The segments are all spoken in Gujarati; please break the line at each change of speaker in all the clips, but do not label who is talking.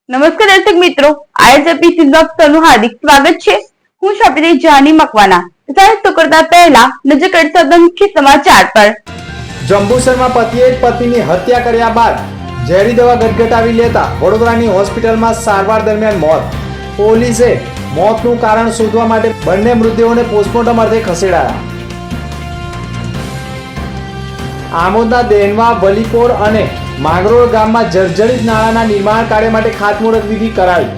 નમસ્કાર દર્શક મિત્રો, આઈએસએપી સિંધુ હાર્દિક સ્વાગત છે। હું છું આપણી જાની મકવાના। તો કરતા પહેલા નજર કરીશું મુખ્ય સમાચાર પર।
જંબુસરમાં પતિએ જ પત્નીની હત્યા કર્યા બાદ ઝેરી દવા ગટગટાવી લેતા વડોદરાની હોસ્પિટલમાં સારવાર દરમિયાન મોત। પોલીસે મોતનું કારણ શોધવા માટે બંને મૃતદેહોને પોસ્ટમોર્ટમ અર્થે ખસેડાયા। આમોદના દેનવા, વલીપોર અને માંગરોળ ગામમાં જર્જરિત નાળાના નિર્માણ કાર્ય માટે ખાતમુહૂર્ત વિધિ કરાઈ।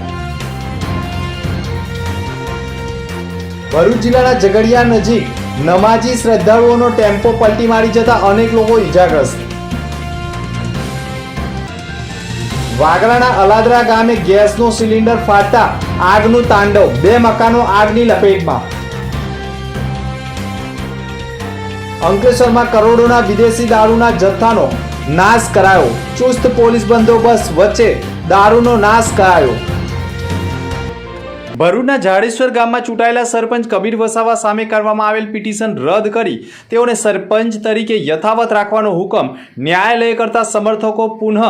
ભરૂચ જિલ્લાના ઝઘડિયા નજીક નમાજી શ્રદ્ધાળુઓનો ટેમ્પો પલટી મારી જતા અનેક લોકો ઈજાગ્રસ્ત। વાગરાના અલાદરા ગામે ગેસનો સિલિન્ડર ફાટતા આગનું તાંડવ, 2 મકાનો આગની લપેટમાં। અંકલેશ્વરમાં કરોડોના વિદેશી દારૂના જથ્થાનો નાશ કરાયો। ચુસ્ત પોલીસ બંદોબસ્ત વચ્ચે દારૂનો નાશ કરાયો। ભરૂચના જાડેશ્વર ગામમાં ચૂંટાયેલા સરપંચ કબીર વસાવા સામે કરવામાં આવેલ પિટિશન રદ કરી તેઓને સરપંચ તરીકે યથાવત રાખવાનો હુકમ ન્યાયાલય કરતા સમર્થકો પુનઃ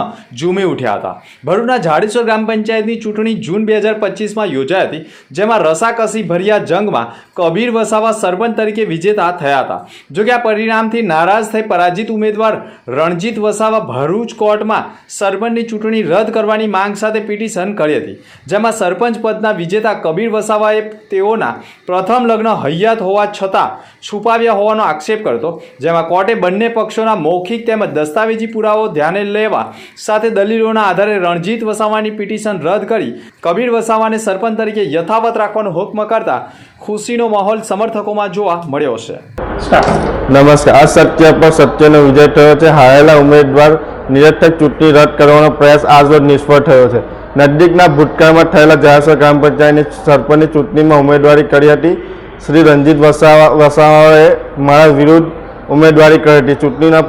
ઝૂમી ઉઠ્યા હતા। ભરૂચના જાડેશ્વર ગ્રામ પંચાયતની ચૂંટણી જૂન 2025માં યોજાઈ હતી, જેમાં રસાકસી ભર્યા જંગમાં કબીર વસાવા સરપંચ તરીકે વિજેતા થયા હતા। જોકે આ પરિણામથી નારાજ થઈ પરાજિત ઉમેદવાર રણજીત વસાવા ભરૂચ કોર્ટમાં સરપંચની ચૂંટણી રદ કરવાની માંગ સાથે પિટિશન કરી હતી, જેમાં સરપંચ પદના વિજેતા કબીર વસાવાએ તેઓના પ્રથમ લગ્ન હૈયાત હોવા છતાં છુપાવ્યા હોવાનો આક્ષેપ કરતો, જેમાં કોર્ટે બંને પક્ષોના મૌખિક તેમજ દસ્તાવેજી પુરાવો ધ્યાને લેવા સાથે દલીલોના આધારે રણજીત વસાવાની પિટિશન રદ કરી કબીર વસાવાને સરપંચ તરીકે યથાવત રાખવાનો હુકમ કરતા ખુશીનો માહોલ સમર્થકોમાં જોવા મળ્યો છે।
નમસ્કાર। અસત્ય પર સત્યનો વિજય થયો છે। હારેલા ઉમેદવાર નિરર્થક ચૂંટણી રદ કરવાનો પ્રયાસ આજરોજ નિષ્ફળ થયો છે। નજીકના ભૂતકાળમાં થયેલા જાડેશ્વર ગ્રામ પંચાયતની સરપંચની ચૂંટણીમાં ઉમેદવારી કરી હતી। શ્રી રણજીત વસાવાએ મારા વિરુદ્ધ ઉમેદવારી કરી હતી। ચૂંટણીના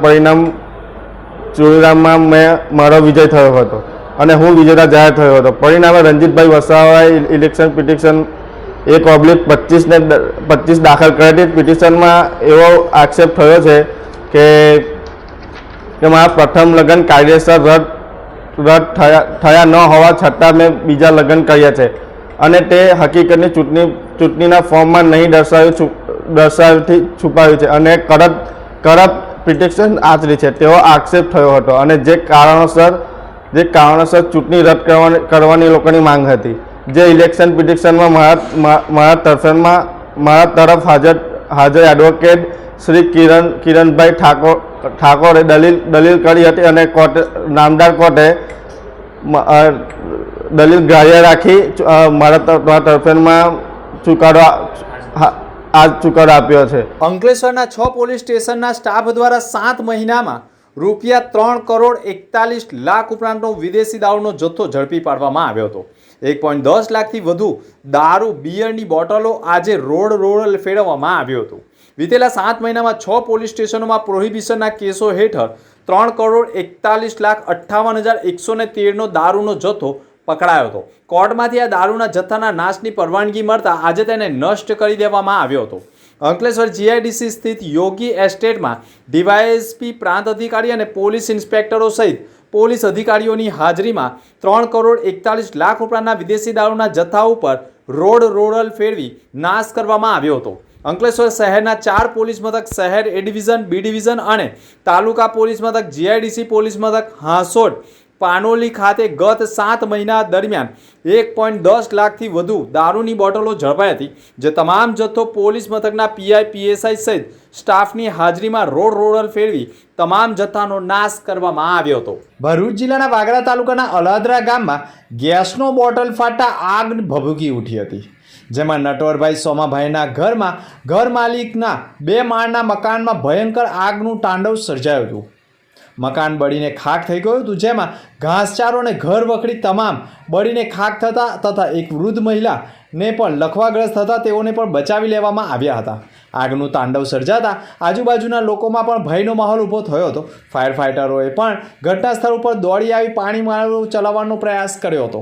પરિણામમાં મારો વિજય થયો હતો અને હું વિજેતા જાહેર થયો હતો। પરિણામે રણજીતભાઈ વસાવાએ ઇલેક્શન પિટિશન 1/25 દાખલ કરી હતી। પિટિશનમાં એવો આક્ષેપ થયો છે કે મારા પ્રથમ લગ્ન કાયદેસર રદ થયા ન હોવા છતાં મેં બીજા લગ્ન કર્યા છે અને તે હકીકતની ચૂંટણીના ફોર્મમાં નહીં દર્શાવથી છુપાવ્યું છે અને કડક પિટિશન આચરી છે તેવો આક્ષેપ થયો હતો અને જે કારણોસર ચૂંટણી રદ કરવાની લોકોની માંગ હતી। જે ઇલેક્શન પિટિશનમાં મારા તરફ હાજર એડવોકેટ શ્રી કિરણભાઈ ઠાકોરે દલીલ કરી હતી અને નામદાર કોર્ટે દલીલ ગ્રાહ્ય રાખી મારા તરફેણમાં ચુકાદો આપ્યો છે।
અંકલેશ્વરના 6 પોલીસ સ્ટેશનના સ્ટાફ દ્વારા 7 મહિનામાં રૂપિયા 3,41 લાખ ઉપરાંતનો વિદેશી દારૂનો જથ્થો ઝડપી પાડવામાં આવ્યો હતો। 1.10 લાખથી વધુ દારૂ બિયરની બોટલો આજે રોડ ફેરવવામાં આવ્યો હતો। વિતેલા 7 મહિનામાં 6 પોલીસ સ્ટેશનોમાં પ્રોહિબિશનના કેસો હેઠળ 3,41,58,113નો દારૂનો જથ્થો પકડાયો હતો। કોર્ટમાંથી આ દારૂના જથ્થાના નાશની પરવાનગી મળતા આજે તેને નષ્ટ કરી દેવામાં આવ્યો હતો। અંકલેશ્વર જીઆઈડીસી સ્થિત યોગી એસ્ટેટમાં ડીવાયએસપી, પ્રાંત અધિકારી અને પોલીસ ઇન્સ્પેક્ટરો સહિત પોલીસ અધિકારીઓની હાજરીમાં 3,41 લાખ ઉપરાંતના વિદેશી દારૂના જથ્થા ઉપર રોડ ફેરવી નાશ કરવામાં આવ્યો હતો। અંકલેશ્વર શહેરના 4 પોલીસ મથક, શહેર એ ડિવિઝન, બી ડિવિઝન અને તાલુકા પોલીસ મથક, જીઆઈડીસી પોલીસ મથક હાંસોડ, પાનોલી ખાતે ગત 7 મહિના દરમિયાન 1.10 લાખથી વધુ દારૂની બોટલો ઝડપાઈ હતી, જે તમામ જથ્થો પોલીસ મથકના પીઆઈ, પીએસઆઈ સહિત સ્ટાફની હાજરીમાં રોડ ફેરવી તમામ જથ્થાનો નાશ કરવામાં આવ્યો હતો। ભરૂચ જિલ્લાના વાગરા તાલુકાના અલાદરા ગામમાં ગેસનો બોટલ ફાટતા આગ ભભૂકી ઉઠી હતી, જેમાં નટવરભાઈ સોમાભાઈના ઘરમાં ઘર માલિકના 2 માળના મકાનમાં ભયંકર આગનું તાંડવ સર્જાયું હતું। મકાન બળીને ખાખ થઈ ગયું હતું, જેમાં ઘાસચારો અને ઘર વખરી તમામ બળીને ખાખ થતા તથા એક વૃદ્ધ મહિલાને પણ લખવાગ્રસ્ત થતા તેઓને પણ બચાવી લેવામાં આવ્યા હતા। આગનું તાંડવ સર્જાતા આજુબાજુના લોકોમાં પણ ભયનો માહોલ ઊભો થયો હતો। ફાયર ફાઇટરોએ પણ ઘટના સ્થળ ઉપર દોડી આવી પાણી મારવાનું ચલાવવાનો પ્રયાસ કર્યો હતો।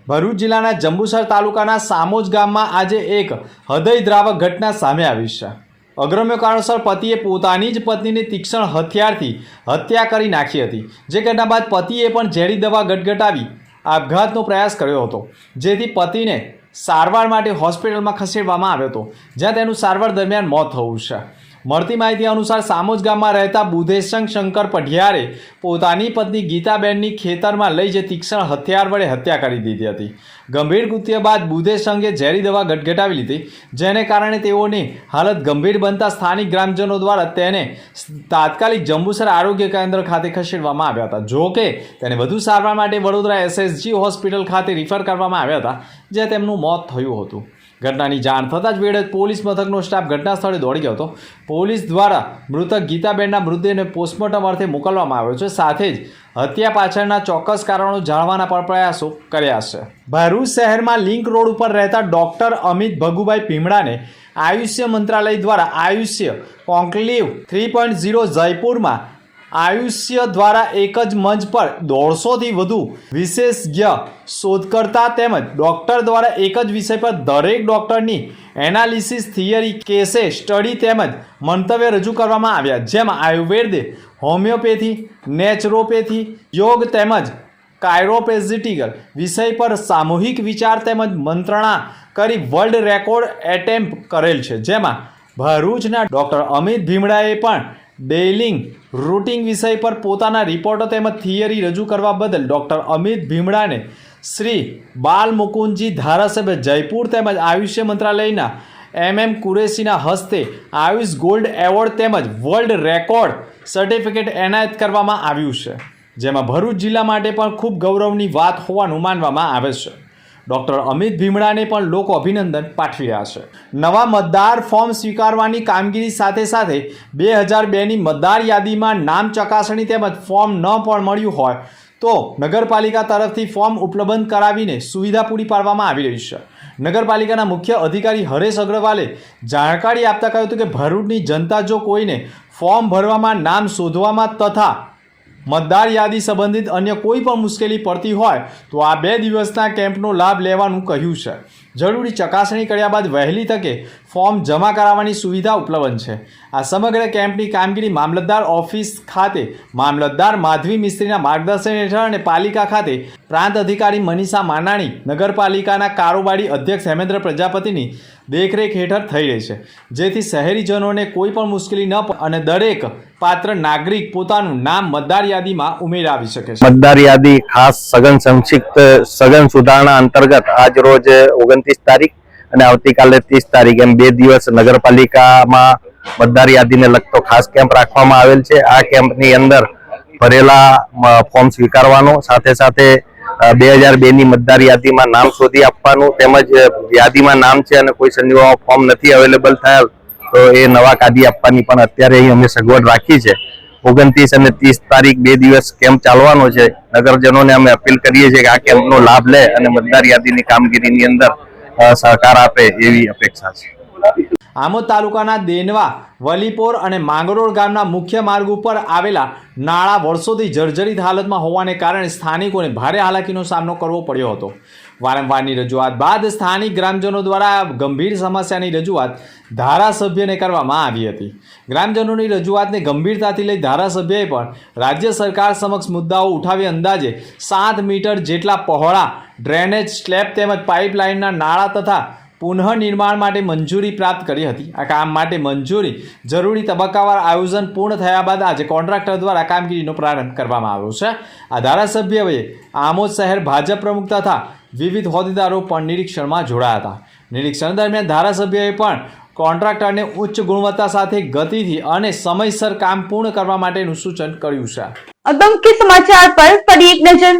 ભરૂચ જિલ્લાના જંબુસર તાલુકાના સામોજ ગામમાં આજે એક હૃદયદ્રાવક ઘટના સામે આવી છે। અગ્રમ્ય કારણોસર પતિએ પોતાની જ પત્નીને તીક્ષ્ણ હથિયારથી હત્યા કરી નાખી હતી, જે ઘટના બાદ પતિએ પણ ઝેરી દવા ગટગટાવી આપઘાતનો પ્રયાસ કર્યો હતો, જેથી પતિને સારવાર માટે હોસ્પિટલમાં ખસેડવામાં આવ્યો હતો, જ્યાં તેનું સારવાર દરમિયાન મોત થયું છે. મળતી માહિતી અનુસાર સામોજ ગામમાં રહેતા બુધેશંગ શંકર પઢિયારે પોતાની પત્ની ગીતાબેનની ખેતરમાં લઈ જઈ તીક્ષ્ણ હથિયાર વડે હત્યા કરી દીધી હતી. ગંભીર કૃત્ય બાદ બુધેશંગે ઝેરી દવા ગટગટાવી લીધી, જેને કારણે તેઓની હાલત ગંભીર બનતા સ્થાનિક ગ્રામજનો દ્વારા તેને તાત્કાલિક જંબુસર આરોગ્ય કેન્દ્ર ખાતે ખસેડવામાં આવ્યા હતા. જો કે તેને વધુ સારવાર માટે વડોદરા SSG હોસ્પિટલ ખાતે રિફર કરવામાં આવ્યા હતા, જ્યાં તેમનું મોત થયું હતું. ઘટનાની જાણ થતાં જ વેળત પોલીસ મથકનો સ્ટાફ ઘટના સ્થળે દોડી ગયો હતો. પોલીસ દ્વારા મૃતક ગીતાબેનના મૃતદેહને પોસ્ટમોર્ટમ અર્થે મોકલવામાં આવ્યો છે. સાથે જ હત્યા પાછળના ચોક્કસ કારણો જાણવાના પણ પ્રયાસો કર્યા છે. ભરૂચ શહેરમાં લિંક રોડ ઉપર રહેતા ડોક્ટર અમિત ભગુભાઈ ભીમડાને આયુષ્ય મંત્રાલય દ્વારા આયુષ્ય કોન્ક્લેવ 3.0 જયપુરમાં આયુષ્ય દ્વારા એક જ મંચ પર 150થી વધુ વિશેષજ્ઞ શોધકર્તા તેમજ ડૉક્ટર દ્વારા એક જ વિષય પર દરેક ડૉક્ટરની એનાલિસિસ, થિયરી, કેસે સ્ટડી તેમજ મંતવ્ય રજૂ કરવામાં આવ્યા, જેમાં આયુર્વેદ, હોમિયોપેથી, નેચરોપેથી, યોગ તેમજ કાયરોપ્રેક્ટિકલ વિષય પર સામૂહિક વિચાર તેમજ મંત્રણા કરી વર્લ્ડ રેકોર્ડ એટેમ્પ કરેલ છે. જેમાં ભરૂચના ડૉક્ટર અમિત ભીમડાએ પણ ડેઇલિંગ રૂટિંગ વિષય પર પોતાના રિપોર્ટો તેમજ થિયરી રજૂ કરવા બદલ ડૉક્ટર અમિત ભીમડાને શ્રી બાલમુકુંદજી ધારાસભ્ય જયપુર તેમજ આયુષ્ય મંત્રાલયના MM કુરેશીના હસ્તે આયુષ ગોલ્ડ એવોર્ડ તેમજ વર્લ્ડ રેકોર્ડ સર્ટિફિકેટ એનાયત કરવામાં આવ્યું છે, જેમાં ભરૂચ જિલ્લા માટે પણ ખૂબ ગૌરવની વાત હોવાનું માનવામાં આવે છે. ડૉક્ટર અમિત ભીમડાને પણ લોકો અભિનંદન પાઠવી રહ્યા છે. નવા મતદાર ફોર્મ સ્વીકારવાની કામગીરી સાથે સાથે 2002ની મતદાર યાદીમાં નામ ચકાસણી તેમજ ફોર્મ ન પણ મળ્યું હોય તો નગરપાલિકા તરફથી ફોર્મ ઉપલબ્ધ કરાવીને સુવિધા પૂરી પાડવામાં આવી રહી છે. નગરપાલિકાના મુખ્ય અધિકારી હરેશ અગ્રવાલે જાણકારી આપતા કહ્યું હતું કે ભરૂચની જનતા જો કોઈને ફોર્મ ભરવામાં, નામ શોધવામાં તથા મતદાર યાદી સંબંધિત અન્ય કોઈ પણ મુશ્કેલી પડતી હોય તો આ 2 દિવસના કેમ્પનો લાભ લેવાનું કહ્યું છે. જરૂરી ચકાસણી કર્યા બાદ વહેલી તકે ફોર્મ જમા કરાવવાની સુવિધા ઉપલબ્ધ છે. આ સમગ્ર કેમ્પની કામગીરી મામલતદાર ઓફિસ ખાતે મામલતદાર માધવી મિસ્ત્રીના માર્ગદર્શન હેઠળ અને પાલિકા ખાતે પ્રાંત અધિકારી મનીષા માનાણી, નગરપાલિકાના કારોબારી અધ્યક્ષ હેમેન્દ્ર પ્રજાપતિની દેખરેખ હેઠળ થઈ રહી છે, જેથી શહેરીજનોને કોઈ પણ મુશ્કેલી ન પડે અને દરેક પાત્ર નાગરિક પોતાનું નામ મતદાર યાદીમાં ઉમેરાવી શકે છે.
મતદાર યાદી ખાસ સઘન સંક્ષિપ્ત સઘન સુધારણા અંતર્ગત આજ રોજ 29 તારીખ અને આવતીકાલે 30 તારીખ એમ 2 દિવસ નગરપાલિકામાં મતદાર યાદીને લગતો ખાસ કેમ્પ રાખવામાં આવેલ છે. આ કેમ્પની અંદર ભરેલા ફોર્મ સ્વીકારવાનો, સાથે સાથે 2002ની મતદાર યાદીમાં નામ શોધી આપવાનું, તેમજ યાદીમાં નામ છે અને કોઈ સંજોગોમાં ફોર્મ નથી અવેલેબલ થયા તો એ નવા કાઢી આપવાની પણ અત્યારે અહીં અમે સગવડ રાખી છે. 29 અને 30 તારીખ 2 દિવસ કેમ્પ ચાલવાનો છે. નગરજનોને અમે અપીલ કરીએ છીએ કે આ કેમ્પનો લાભ લે અને મતદાર યાદીની કામગીરીની અંદર સહકાર આપે એવી અપેક્ષા છે.
આમોદ તાલુકાના દેનવા, વલીપોર અને માંગરોળ ગામના મુખ્ય માર્ગ ઉપર આવેલા નાળા વર્ષોથી જર્જરિત હાલતમાં હોવાને કારણે સ્થાનિકોને ભારે હાલાકીનો સામનો કરવો પડ્યો હતો. વારંવારની રજૂઆત બાદ સ્થાનિક ગ્રામજનો દ્વારા ગંભીર સમસ્યાની રજૂઆત ધારાસભ્યને કરવામાં આવી હતી. ગ્રામજનોની રજૂઆતને ગંભીરતાથી લઈ ધારાસભ્યએ પણ રાજ્ય સરકાર સમક્ષ મુદ્દાઓ ઉઠાવી અંદાજે 7 મીટર જેટલા પહોળા ડ્રેનેજ સ્લેબ તેમજ પાઇપલાઇનના નાળા તથા પુનઃનિર્માણ માટે મંજૂરી પ્રાપ્ત કરી હતી. આ કામ માટે મંજૂરી જરૂરી તબક્કાવાર આયોજન પૂર્ણ થયા બાદ આજે કોન્ટ્રાક્ટર દ્વારા કામગીરીનો પ્રારંભ કરવામાં આવ્યો છે. આ ધારાસભ્યએ આમોદ શહેર ભાજપ પ્રમુખ તથા વિવિધ હોદ્દેદારો પણ નિરીક્ષણમાં જોડાયા હતા. નિરીક્ષણ દરમિયાન ધારાસભ્યએ પણ કોન્ટ્રાક્ટરને ઉચ્ચ ગુણવત્તા સાથે ગતિથી અને સમયસર કામ પૂર્ણ કરવા માટેનું સૂચન કર્યું છે.
અગમકી સમાચાર પર ફરી એક નજર.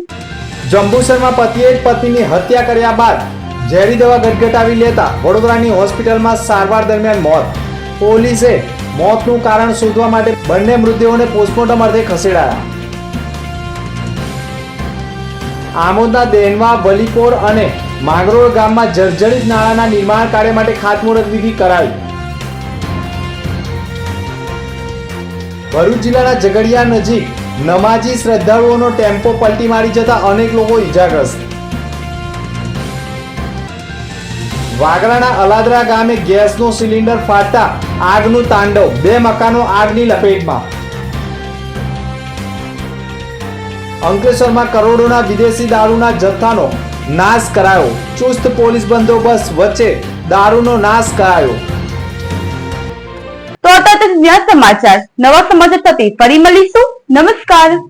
જંબુસરમાં પતિએ જ પત્નીની હત્યા કર્યા બાદ ઝેરી દવા ગટગટાવી લેતા વડોદરાની હોસ્પિટલમાં સારવાર દરમિયાન મોત. પોલીસે મોતનું કારણ શોધવા માટે બંને મૃતદેહોને પોસ્ટમોર્ટમ અર્થે ખસેડાયા. આમોદના દેનવા, વલીપોર અને માંગરોળ ગામમાં જર્જરિત નાળાના નિર્માણ કાર્ય માટે ખાતમુહૂર્ત વિધિ કરાઈ. ભરૂચ જિલ્લાના ઝઘડિયા નજીક નમાજી શ્રદ્ધાળુઓનો ટેમ્પો પલટી મારી જતા અનેક લોકો ઈજાગ્રસ્ત. વાગરાના અલાદરા ગામે ગેસનો સિલિન્ડર ફાટતા આગનું તાંડવ, 2 મકાનો આગની લપેટમાં. અંકલેશ્વરમાં કરોડોના વિદેશી દારૂના જથ્થાનો નાશ કરાયો. ચુસ્ત પોલીસ બંદોબસ્ત વચ્ચે દારૂનો નાશ કરાયો.
તો હતા સમાચાર. નવા સમાચાર સાથે ફરી મળીશું. નમસ્કાર.